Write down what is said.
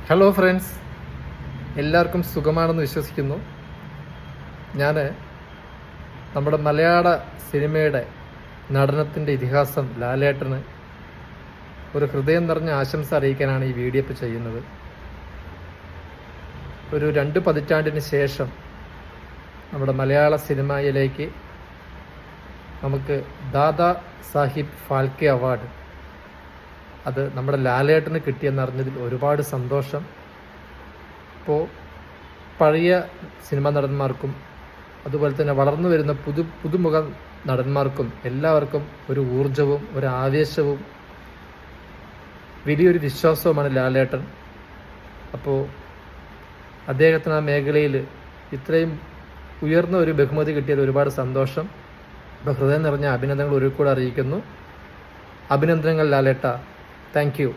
Hello friends, എല്ലാവർക്കും സുഖമാണെന്ന് വിശ്വസിക്കുന്നു. ഞാൻ നമ്മുടെ മലയാള സിനിമയുടെ നടനത്തിൻ്റെ ഇതിഹാസം ലാലേട്ടന് ഒരു ഹൃദയം നിറഞ്ഞ ആശംസ അറിയിക്കാനാണ് ഈ വീഡിയോ ഇപ്പോൾ ചെയ്യുന്നത്. ഒരു 2 പതിറ്റാണ്ടിന് ശേഷം നമ്മുടെ മലയാള സിനിമയിലേക്ക് നമുക്ക് ദാദാ സാഹിബ് ഫാൽക്കെ അവാർഡ് അത് നമ്മുടെ ലാലേട്ടന് കിട്ടിയെന്നറിഞ്ഞതിൽ ഒരുപാട് സന്തോഷം. ഇപ്പോൾ പഴയ സിനിമാ നടന്മാർക്കും അതുപോലെ തന്നെ വളർന്നു വരുന്ന പുതുമുഖ നടന്മാർക്കും എല്ലാവർക്കും ഒരു ഊർജവും ഒരു ആവേശവും വലിയൊരു വിശ്വാസവുമാണ് ലാലേട്ടൻ. അപ്പോൾ അദ്ദേഹത്തിന് ആ മേഖലയിൽ ഇത്രയും ഉയർന്ന ഒരു ബഹുമതി കിട്ടിയത് ഒരുപാട് സന്തോഷം. അപ്പോൾ ഹൃദയം നിറഞ്ഞ അഭിനന്ദനങ്ങൾ ഒരിക്കൽ കൂടെ അറിയിക്കുന്നു. അഭിനന്ദനങ്ങൾ ലാലേട്ട. Thank U.